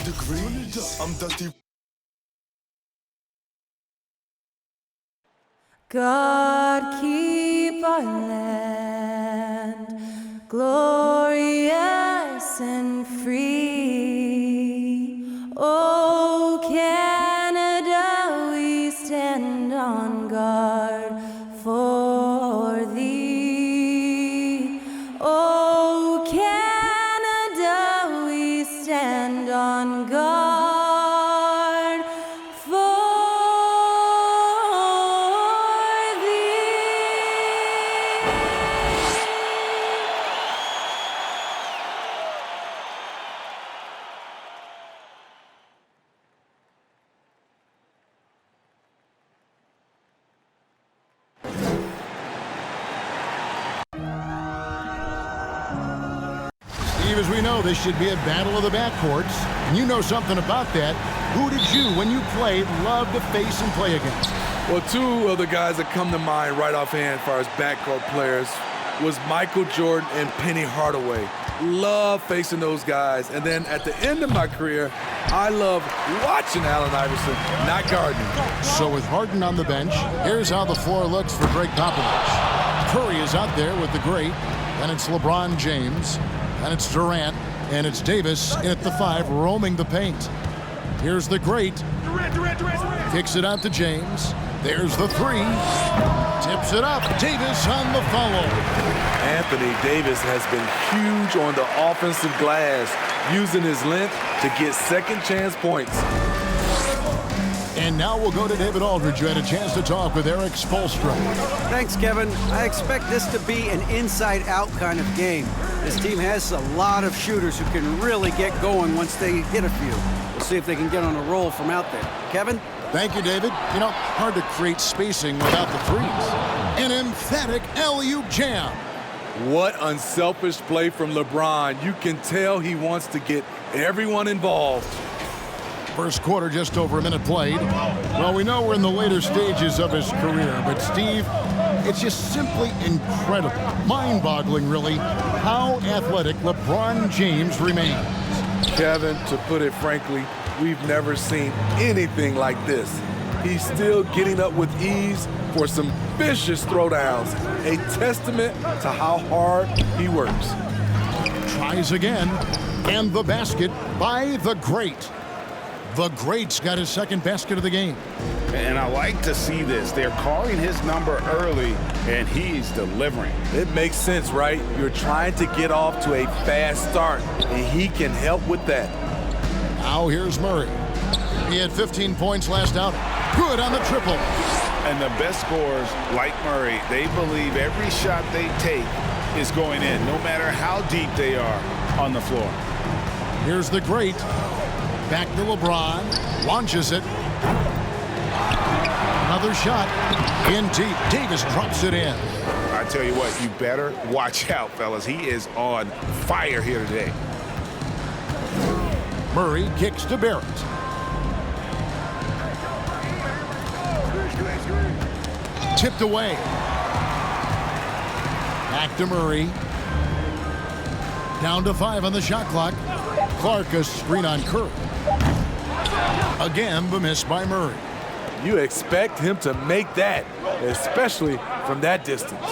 degrees. I'm dusty. God keep our land glorious and free. Oh, Canada, we stand on guard for thee. Oh, Canada, we stand on guard for Steve, as we know, this should be a battle of the backcourts, and you know something about that. Who did you, when you played, love to face and play against? Well, two of the guys that come to mind right offhand as far as backcourt players was Michael Jordan and Penny Hardaway. Love facing those guys. And then at the end of my career, I love watching Allen Iverson, not guarding him. So with Harden on the bench, here's how the floor looks for Greg Popovich. Curry is out there with the great, and it's LeBron James, and it's Durant, and it's Davis in at the 5, roaming the paint. Here's the great. Durant. Kicks it out to James. There's the 3. Tips it up. Davis on the follow. Anthony Davis has been huge on the offensive glass, using his length to get second chance points. And now we'll go to David Aldridge, who had a chance to talk with Eric Spoelstra. Thanks, Kevin. I expect this to be an inside-out kind of game. This team has a lot of shooters who can really get going once they hit a few. We'll see if they can get on a roll from out there. Kevin? Thank you, David. You know, hard to create spacing without the threes. An emphatic alley-oop jam. What unselfish play from LeBron. You can tell he wants to get everyone involved. First quarter, just over a minute played. Well, we know we're in the later stages of his career, but Steve, it's just simply incredible, mind-boggling, really, how athletic LeBron James remains. Kevin, to put it frankly, we've never seen anything like this. He's still getting up with ease for some vicious throwdowns, a testament to how hard he works. Tries again, and the basket by the great. The great's got his second basket of the game. And I like to see this. They're calling his number early, and he's delivering. It makes sense, right? You're trying to get off to a fast start, and he can help with that. Now here's Murray. He had 15 points last out. Good on the triple. And the best scorers, like Murray, they believe every shot they take is going in, no matter how deep they are on the floor. Here's the great. Back to LeBron. Launches it. Another shot. In deep. Davis drops it in. I tell you what, you better watch out, fellas. He is on fire here today. Murray kicks to Barrett. Tipped away. Back to Murray. Down to 5 on the shot clock. Clark a screen on Curry. Again, the miss by Murray. You expect him to make that, especially from that distance.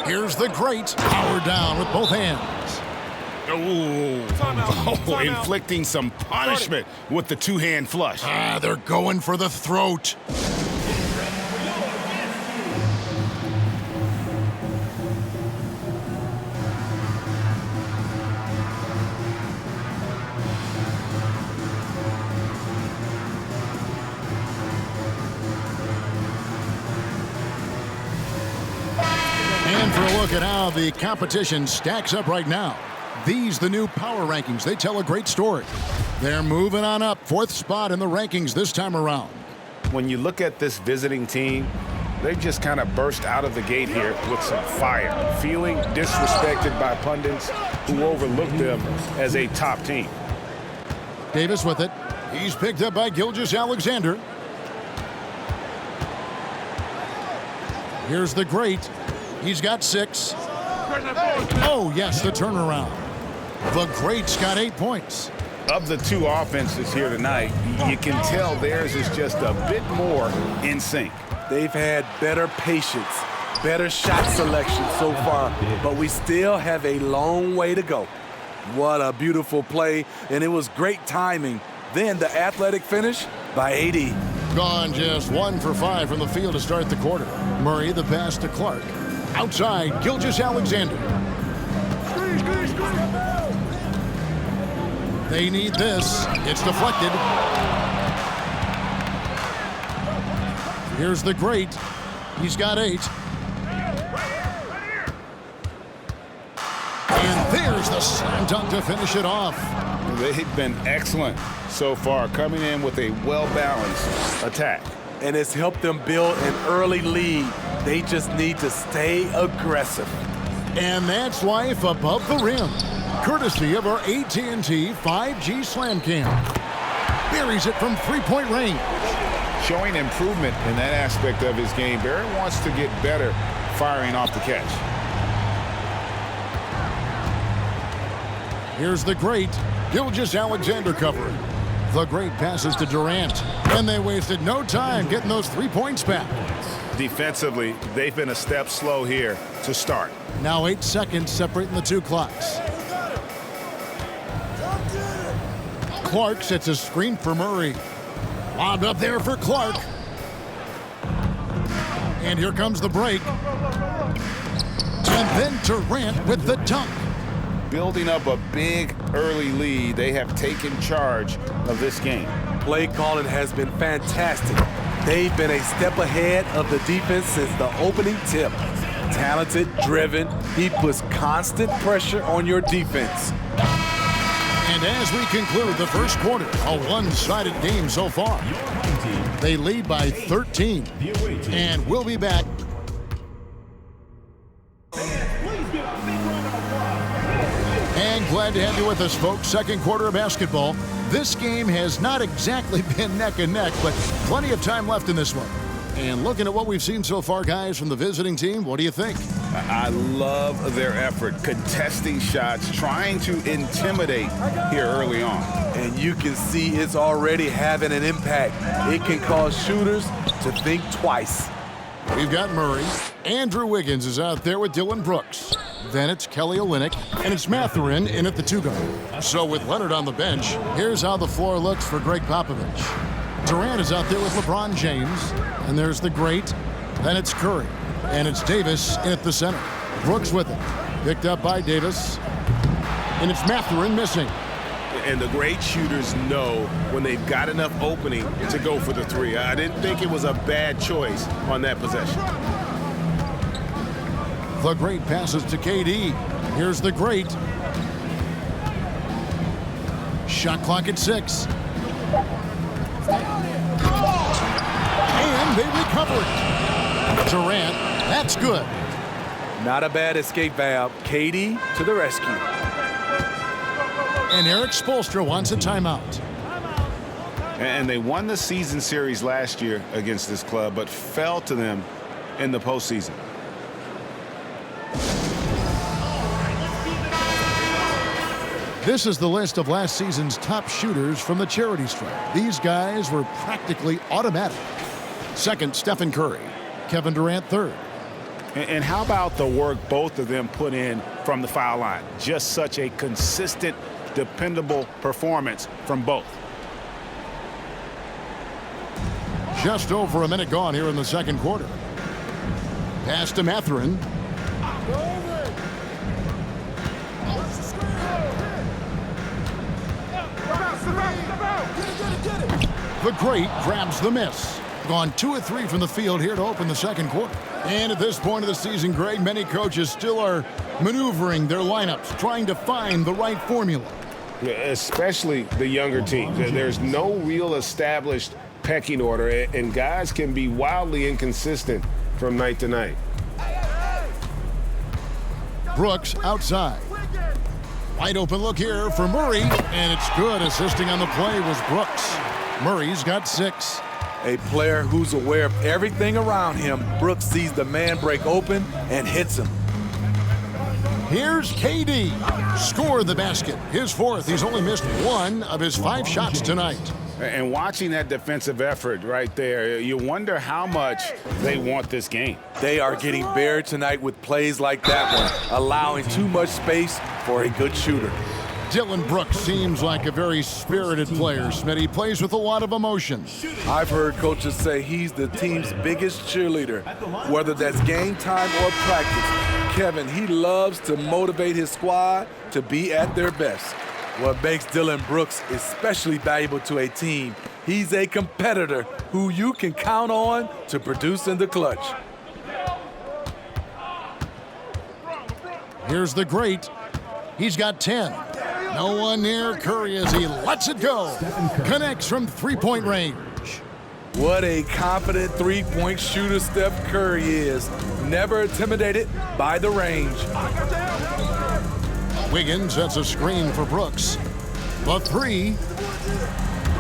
Here's the great. Power down with both hands. Oh, inflicting some punishment with the two-hand flush. They're going for the throat. And for a look at how the competition stacks up right now. These, the new power rankings, they tell a great story. They're moving on up, 4th spot in the rankings this time around. When you look at this visiting team, they just kind of burst out of the gate here with some fire, feeling disrespected by pundits who overlooked them as a top team. Davis with it. He's picked up by Gilgeous-Alexander. Here's the great. He's got 6. Oh, yes, the turnaround. The Great's got 8 points. Of the two offenses here tonight, you can tell theirs is just a bit more in sync. They've had better patience, better shot selection so far, but we still have a long way to go. What a beautiful play, and it was great timing. Then the athletic finish by AD. Gone just 1 for 5 from the field to start the quarter. Murray the pass to Clark. Outside, Gilgeous-Alexander. They need this. It's deflected. Here's the Great. He's got 8. And there's the slam dunk to finish it off. They've been excellent so far, coming in with a well-balanced attack. And it's helped them build an early lead. They just need to stay aggressive. And that's life above the rim. Courtesy of our AT&T 5G Slam Cam. Buries it from three-point range. Showing improvement in that aspect of his game. Barrett wants to get better firing off the catch. Here's the Great. Gilgeous-Alexander covering. The Great passes to Durant. And they wasted no time getting those 3 points back. Defensively, they've been a step slow here to start. Now 8 seconds separating the two clocks. Clark sets a screen for Murray. Lobbed up there for Clark. And here comes the break. And then Durant with the dunk. Building up a big early lead, they have taken charge of this game. Play calling has been fantastic. They've been a step ahead of the defense since the opening tip. Talented, driven, he puts constant pressure on your defense. And as we conclude the first quarter, a one-sided game so far. They lead by 13. And we'll be back. And glad to have you with us, folks. Second quarter of basketball. This game has not exactly been neck and neck, but plenty of time left in this one. And looking at what we've seen so far, guys, from the visiting team, what do you think? I love their effort, contesting shots, trying to intimidate here early on. And you can see it's already having an impact. It can cause shooters to think twice. We've got Murray. Andrew Wiggins is out there with Dylan Brooks. Then it's Kelly Olynyk, and it's Mathurin in at the 2-guard. So with Leonard on the bench, here's how the floor looks for Greg Popovich. Durant is out there with LeBron James, and there's the Great. Then it's Curry, and it's Davis in at the center. Brooks with it, picked up by Davis, and it's Mathurin missing. And the great shooters know when they've got enough opening to go for the three. I didn't think it was a bad choice on that possession. The Great passes to KD. Here's the Great. Shot clock at 6. And they recover it. Durant, that's good. Not a bad escape valve. KD to the rescue. And Eric Spoelstra wants a timeout. And they won the season series last year against this club, but fell to them in the postseason. This is the list of last season's top shooters from the charity stripe. These guys were practically automatic. Second, Stephen Curry. Kevin Durant, third. And how about the work both of them put in from the foul line? Just such a consistent, dependable performance from both. Just over a minute gone here in the second quarter. Pass to Mathurin. The Great grabs the miss. Gone 2 of 3 from the field here to open the second quarter. And at this point of the season, Greg, many coaches still are maneuvering their lineups, trying to find the right formula. Yeah, especially the younger teams. There's no real established pecking order, and guys can be wildly inconsistent from night to night. Brooks outside. Wide open look here for Murray, and it's good. Assisting on the play was Brooks. Murray's got 6. A player who's aware of everything around him. Brooks sees the man break open and hits him. Here's KD. Scored the basket. His fourth. He's only missed one of his 5 shots tonight. And watching that defensive effort right there, you wonder how much they want this game. They are getting buried tonight with plays like that one, allowing too much space for a good shooter. Dylan Brooks seems like a very spirited player, Smitty. He plays with a lot of emotion. I've heard coaches say he's the team's biggest cheerleader, whether that's game time or practice. Kevin, he loves to motivate his squad to be at their best. What makes Dylan Brooks especially valuable to a team, he's a competitor who you can count on to produce in the clutch. Here's the great. He's got 10. No one near Curry as he lets it go. Connects from three-point range. What a confident three-point shooter Steph Curry is. Never intimidated by the range. Wiggins sets a screen for Brooks. The three.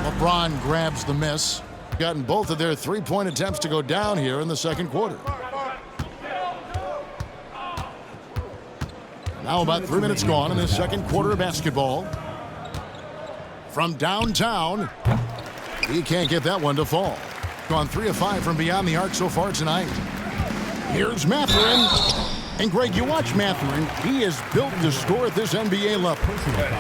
LeBron grabs the miss. Gotten both of their three-point attempts to go down here in the second quarter. Now about 3 minutes gone in the second quarter of basketball. From downtown, he can't get that one to fall. Gone 3 of 5 from beyond the arc so far tonight. Here's Mathurin. And Greg, you watch Mathurin. He is built to score at this NBA level.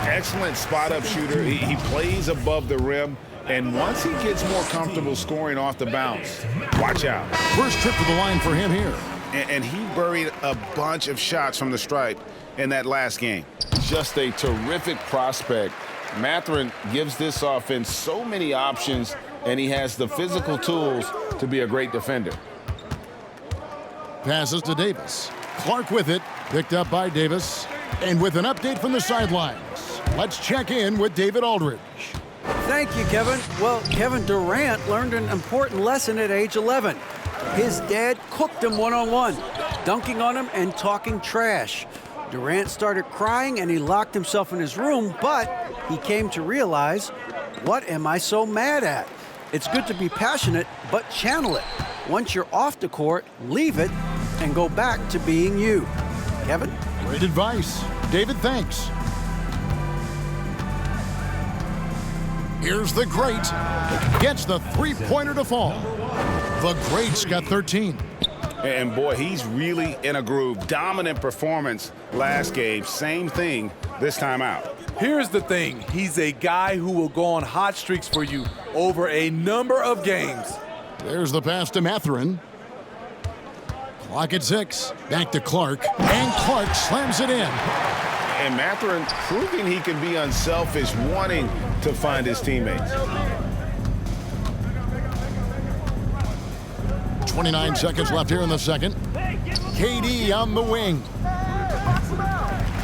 Excellent spot-up shooter. He plays above the rim. And once he gets more comfortable scoring off the bounce, watch out. First trip to the line for him here. And he buried a bunch of shots from the stripe in that last game. Just a terrific prospect. Mathurin gives this offense so many options, and he has the physical tools to be a great defender. Passes to Davis. Clark with it. Picked up by Davis. And with an update from the sidelines, let's check in with David Aldridge. Thank you, Kevin. Well, Kevin Durant learned an important lesson at age 11. His dad cooked him one-on-one, dunking on him and talking trash. Durant started crying and he locked himself in his room, but he came to realize, what am I so mad at? It's good to be passionate, but channel it. Once you're off the court, leave it and go back to being you. Kevin? Great advice. David, thanks. Here's the great. Gets the three-pointer to fall. The great's got 13. And boy, he's really in a groove. Dominant performance last game. Same thing this time out. Here's the thing. He's a guy who will go on hot streaks for you over a number of games. There's the pass to Mathurin. Clock at 6. Back to Clark. And Clark slams it in. And Mathurin proving he can be unselfish, wanting to find his teammates. 29 seconds left here in the second. KD on the wing.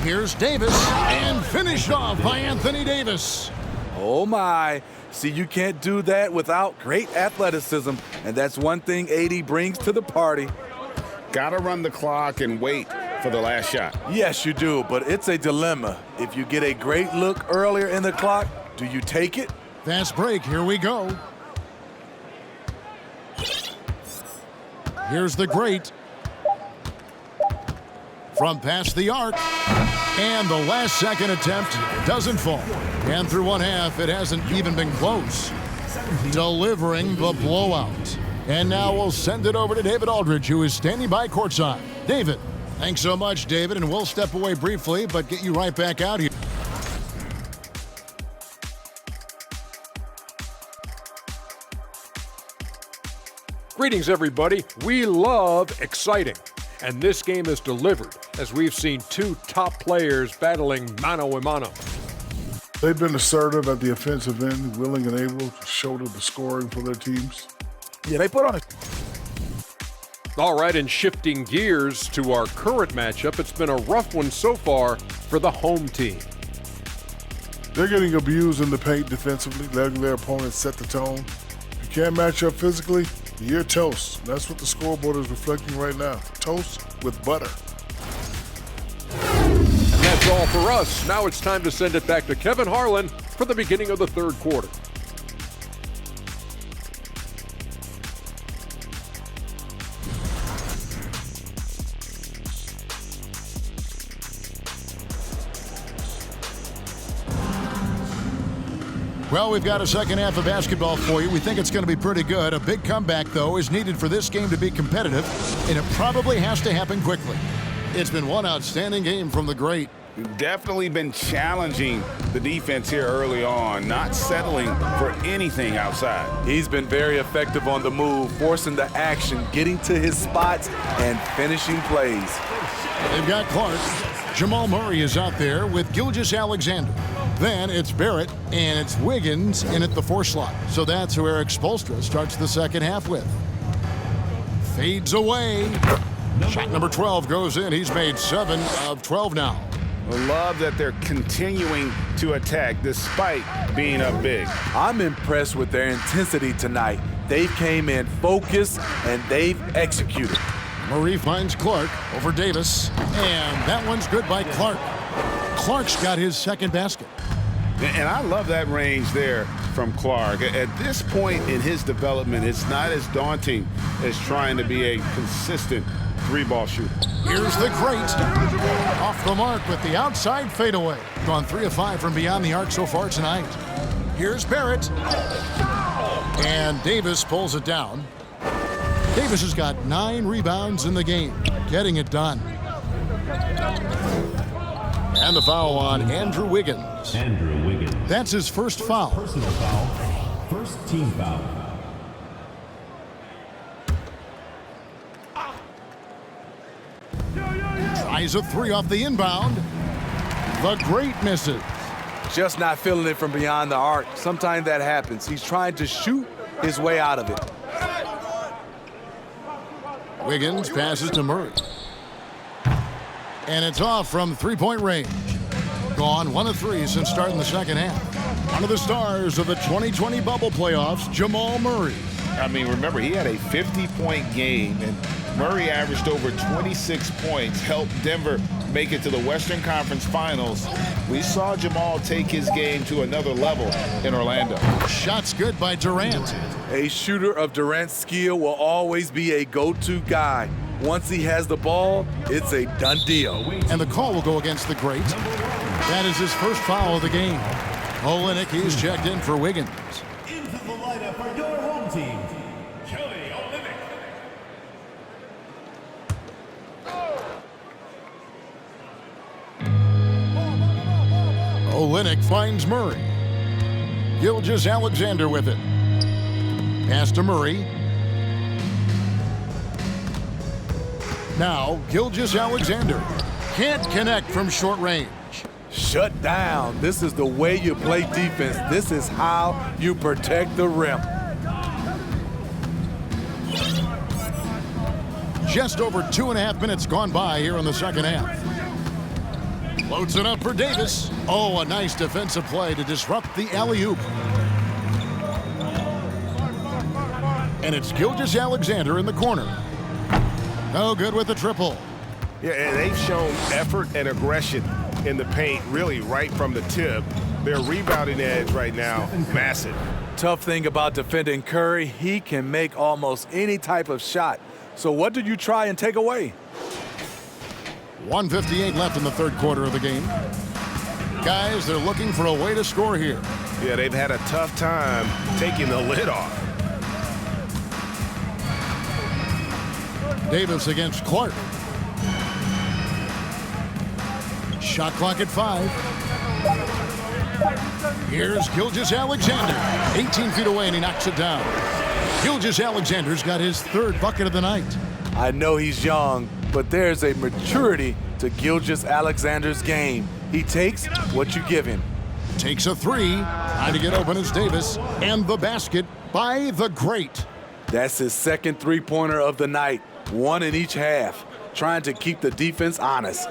Here's Davis, and finished off by Anthony Davis. Oh my. See, you can't do that without great athleticism, and that's one thing AD brings to the party. Gotta run the clock and wait for the last shot. Yes, you do, but it's a dilemma. If you get a great look earlier in the clock, do you take it? Fast break, here we go. Here's the great. From past the arc. And the last second attempt doesn't fall. And through one half, it hasn't even been close. Delivering the blowout. And now we'll send it over to David Aldridge, who is standing by courtside. David, thanks so much, David, and we'll step away briefly, but get you right back out here. Greetings, everybody. We love exciting, and this game is delivered as we've seen two top players battling mano-a-mano. They've been assertive at the offensive end, willing and able to shoulder the scoring for their teams. Yeah, they put on a... All right, and shifting gears to our current matchup, it's been a rough one so far for the home team. They're getting abused in the paint defensively, letting their opponents set the tone. If you can't match up physically, you're toast. That's what the scoreboard is reflecting right now. Toast with butter. And that's all for us. Now it's time to send it back to Kevin Harlan for the beginning of the third quarter. Well, we've got a second half of basketball for you. We think it's going to be pretty good. A big comeback, though, is needed for this game to be competitive, and it probably has to happen quickly. It's been one outstanding game from the great. Definitely been challenging the defense here early on, not settling for anything outside. He's been very effective on the move, forcing the action, getting to his spots, and finishing plays. They've got Clark. Jamal Murray is out there with Gilgeous-Alexander. Then it's Barrett, and it's Wiggins in at the 4 slot. So that's who Eric Spoelstra starts the second half with. Fades away. Shot number 12 goes in. He's made 7 of 12 now. I love that they're continuing to attack despite being up big. I'm impressed with their intensity tonight. They came in focused, and they've executed. Murray finds Clark over Davis, and that one's good by Clark. Clark's got his second basket. And I love that range there from Clark. At this point in his development, it's not as daunting as trying to be a consistent 3-ball shooter. Here's the great. Off the mark with the outside fadeaway. Gone 3 of 5 from beyond the arc so far tonight. Here's Barrett. And Davis pulls it down. Davis has got 9 rebounds in the game, getting it done. And the foul on Andrew Wiggins. Andrew Wiggins. That's his first foul. Personal foul. First team foul. Tries a 3 off the inbound. The great misses. Just not feeling it from beyond the arc. Sometimes that happens. He's trying to shoot his way out of it. Wiggins passes to Murray. And it's off from 3-point range. Gone 1 of 3 since starting the second half. One of the stars of the 2020 bubble playoffs, Jamal Murray. I mean, remember, he had a 50-point game, and Murray averaged over 26 points, helped Denver make it to the Western Conference Finals. We saw Jamal take his game to another level in Orlando. Shots good by Durant. A shooter of Durant's skill will always be a go-to guy. Once he has the ball, it's a done deal. And the call will go against the great. That is his first foul of the game. Olynyk, he's checked in for Wiggins. Into the lineup for your home team, Kelly Olynyk. Olynyk finds Murray. Gilgeous-Alexander with it. Pass to Murray. Now, Gilgeous-Alexander can't connect from short range. Shut down. This is the way you play defense. This is how you protect the rim. Just over 2.5 minutes gone by here in the second half. Loads it up for Davis. Oh, a nice defensive play to disrupt the alley-oop. And it's Gilgeous-Alexander in the corner. No good with the triple. Yeah, and they've shown effort and aggression in the paint, really right from the tip. Their rebounding edge right now, massive. Tough thing about defending Curry, he can make almost any type of shot. So what did you try and take away? 1:58 left in the third quarter of the game. Guys, they're looking for a way to score here. Yeah, they've had a tough time taking the lid off. Davis against Clark. Shot clock at 5. Here's Gilgeous-Alexander. 18 feet away, and he knocks it down. Gilgeous-Alexander's got his 3rd bucket of the night. I know he's young, but there's a maturity to Gilgeous-Alexander's game. He takes what you give him. Takes a 3. Trying to get open is Davis. And the basket by the great. That's his 2nd three-pointer of the night. 1 in each half. Trying to keep the defense honest.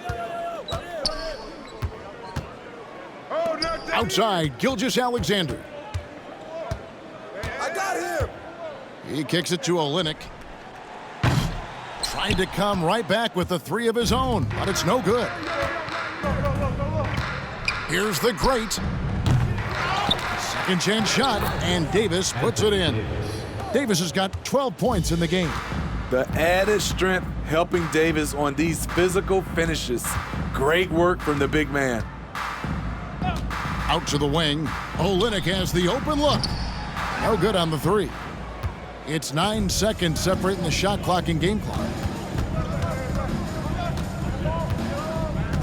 Outside, Gilgeous-Alexander. I got him. He kicks it to Olynyk. Trying to come right back with the 3 of his own, but it's no good. Here's the great. Second chance shot, and Davis puts it in. Davis has got 12 points in the game. The added strength helping Davis on these physical finishes. Great work from the big man. Out to the wing. Olynyk has the open look. No good on the three. It's 9 seconds separating the shot clock and game clock.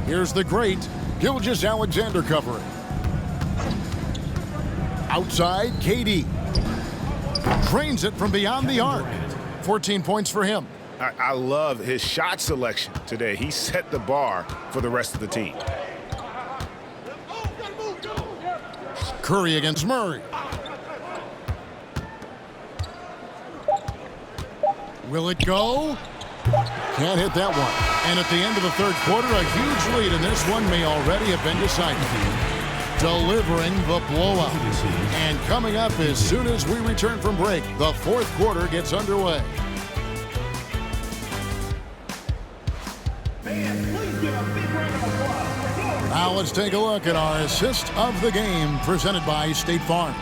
Here's the great Gilgeous-Alexander covering. Outside, KD. Drains it from beyond the arc. 14 points for him. I love his shot selection today. He set the bar for the rest of the team. Curry against Murray. Will it go? Can't hit that one. And at the end of the third quarter, a huge lead, and this one may already have been decided. Delivering the blowout. And coming up as soon as we return from break, the fourth quarter gets underway. Now let's take a look at our assist of the game presented by State Farm.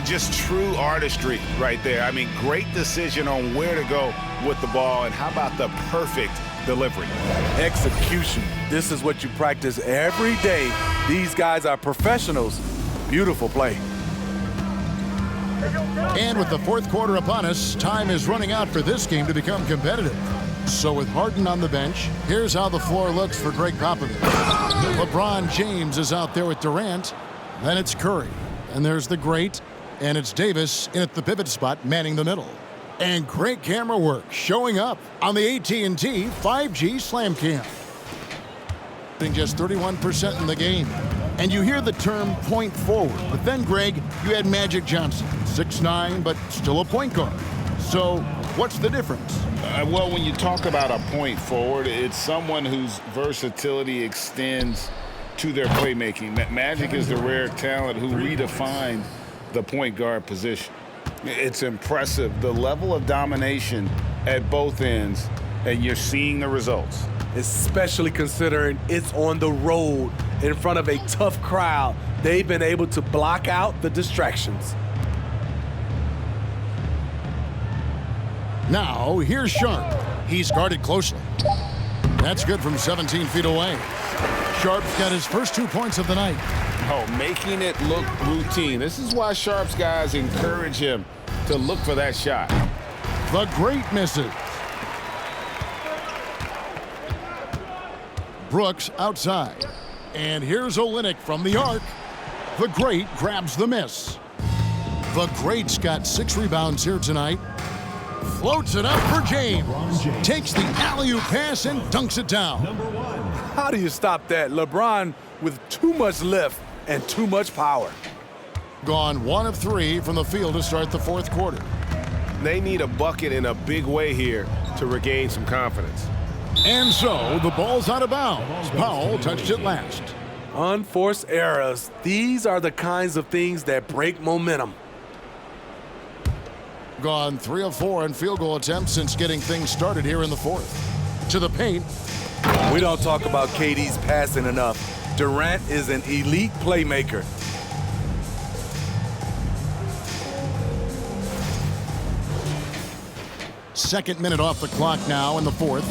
Just true artistry right there. I mean, great decision on where to go with the ball, and how about the perfect delivery? Execution. This is what you practice every day. These guys are professionals. Beautiful play. And with the fourth quarter upon us, time is running out for this game to become competitive. So with Harden on the bench, here's how the floor looks for Greg Popovich. LeBron James is out there with Durant. Then it's Curry. And there's the great, and it's Davis in at the pivot spot, manning the middle. And great camera work showing up on the AT&T 5G Slam Cam. Just 31% in the game. And you hear the term point forward. But then, Greg, you had Magic Johnson, 6'9", but still a point guard. So what's the difference? Well, when you talk about a point forward, it's someone whose versatility extends to their playmaking. Magic is the rare talent who redefined the point guard position. It's impressive, the level of domination at both ends, and you're seeing the results. Especially considering it's on the road in front of a tough crowd. They've been able to block out the distractions. Now, here's Sharp. He's guarded closely. That's good from 17 feet away. Sharp's got his first 2 points of the night. Oh, making it look routine. This is why Sharp's guys encourage him to look for that shot. The great misses. Brooks outside. And here's Olynyk from the arc. The great grabs the miss. The great's got 6 rebounds here tonight. Floats it up for James. Takes the alley-oop pass and dunks it down. How do you stop that? LeBron with too much lift and too much power. Gone 1 of 3 from the field to start the fourth quarter. They need a bucket in a big way here to regain some confidence. And so the ball's out of bounds. Powell touched it last. Unforced errors. These are the kinds of things that break momentum. Gone 3 of 4 in field goal attempts since getting things started here in the fourth. To the paint. We don't talk about KD's passing enough. Durant is an elite playmaker. Second minute off the clock now in the fourth.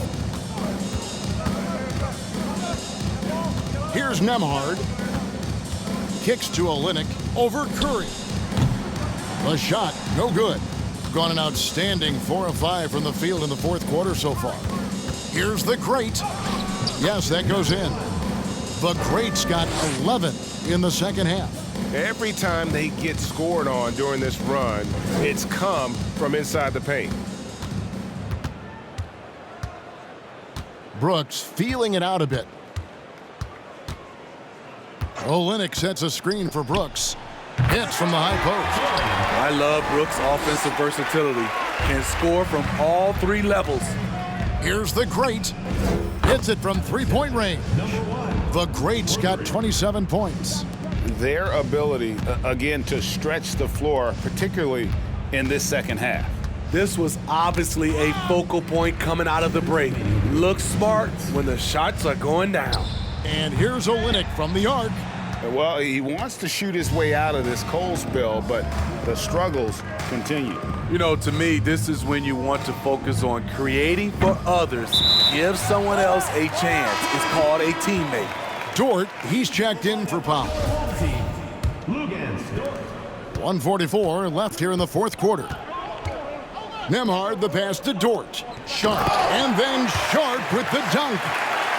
Here's Nembhard. Kicks to Olynyk over Curry. The shot, no good. Gone an outstanding 4 of 5 from the field in the fourth quarter so far. Here's the great. Yes, that goes in. The great's got 11 in the second half. Every time they get scored on during this run, it's come from inside the paint. Brooks feeling it out a bit. Olynyk sets a screen for Brooks. Hits from the high post. I love Brooks' offensive versatility. Can score from all 3 levels. Here's the great. Hits it from three-point range. The great's got 27 points. Their ability, again, to stretch the floor, particularly in this second half. This was obviously a focal point coming out of the break. Looks smart when the shots are going down. And here's Olynyk from the arc. Well, he wants to shoot his way out of this cold spell, but the struggles continue. You know, to me, this is when you want to focus on creating for others. Give someone else a chance. It's called a teammate. Dort, he's checked in for Powell. Home team, Lugansk Dort. 1:44 left here in the fourth quarter. Nembhard, the pass to Dort. Sharp, and then Sharp with the dunk.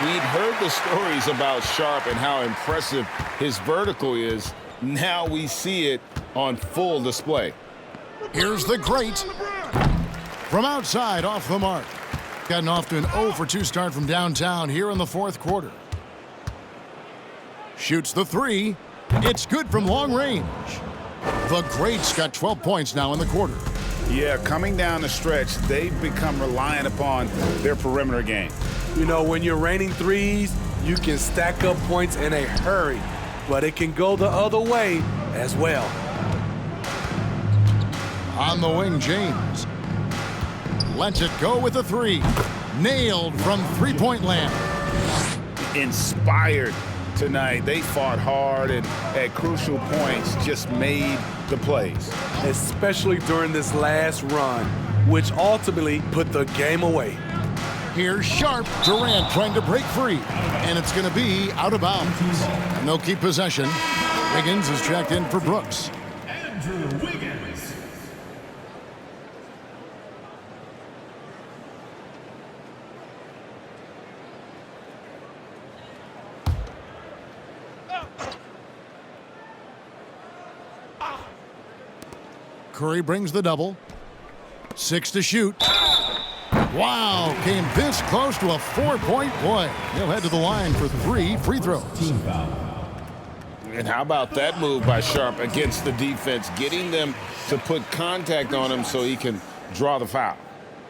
We'd heard the stories about Sharp and how impressive his vertical is. Now we see it on full display. Here's the great. From outside, off the mark. Gotten off to an 0 for 2 start from downtown here in the fourth quarter. Shoots the three. It's good from long range. The great's got 12 points now in the quarter. Yeah, coming down the stretch, they've become reliant upon their perimeter game. You know, when you're raining threes, you can stack up points in a hurry, but it can go the other way as well. On the wing, James. Lets it go with a three. Nailed from three-point land. Inspired tonight. They fought hard and at crucial points just made the plays. Especially during this last run, which ultimately put the game away. Here's Sharp. Durant trying to break free, and it's going to be out of bounds. And they'll keep possession. Wiggins is checked in for Brooks. Andrew Wiggins. Curry brings the double. 6 to shoot. Wow, came this close to a 4-point play. He'll head to the line for 3 free throws. Team foul. And how about that move by Sharp against the defense, getting them to put contact on him so he can draw the foul.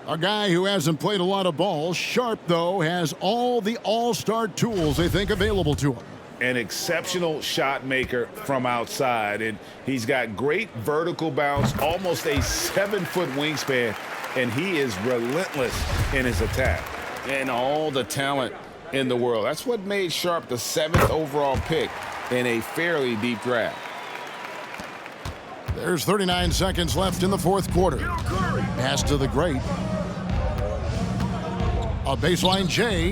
A guy who hasn't played a lot of ball. Sharp, though, has all the all-star tools they think available to him. An exceptional shot maker from outside, and he's got great vertical bounce, almost a 7-foot wingspan, and he is relentless in his attack. And all the talent in the world. That's what made Sharp the 7th overall pick in a fairly deep draft. There's 39 seconds left in the fourth quarter. Pass to the great. A baseline J.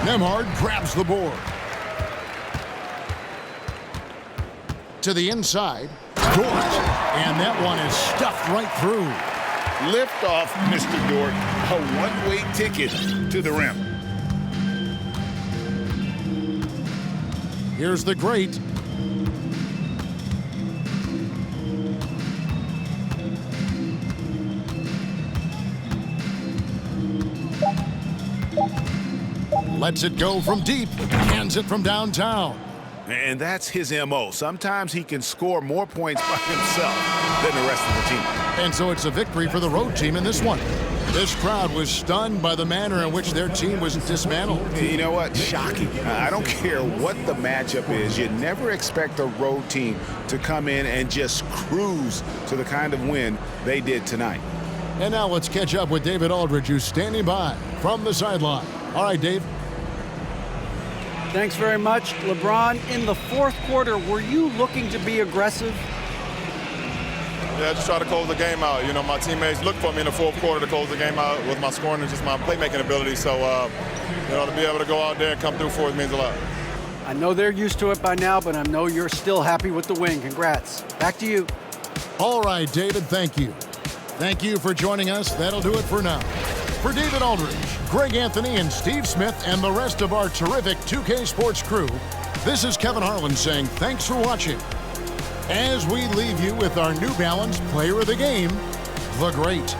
Nembhard grabs the board. To the inside. Dort. And that one is stuffed right through. Lift off, Mr. Dort. A one-way ticket to the rim. Here's the great. Lets it go from deep. Hands it from downtown. And that's his M.O. Sometimes he can score more points by himself than the rest of the team. And so it's a victory for the road team in this one. This crowd was stunned by the manner in which their team was dismantled. You know what? Shocking. I don't care what the matchup is. You never expect a road team to come in and just cruise to the kind of win they did tonight. And now let's catch up with David Aldridge, who's standing by from the sideline. All right, Dave. Thanks very much. LeBron, in the fourth quarter, were you looking to be aggressive? Yeah, just try to close the game out. You know, my teammates looked for me in the fourth quarter to close the game out with my scoring and just my playmaking ability. So, you know, to be able to go out there and come through for it means a lot. I know they're used to it by now, but I know you're still happy with the win. Congrats. Back to you. All right, David, thank you. Thank you for joining us. That'll do it for now. For David Aldridge, Greg Anthony, and Steve Smith, and the rest of our terrific 2K Sports crew, this is Kevin Harlan saying thanks for watching. As we leave you with our New Balance Player of the Game, the Great.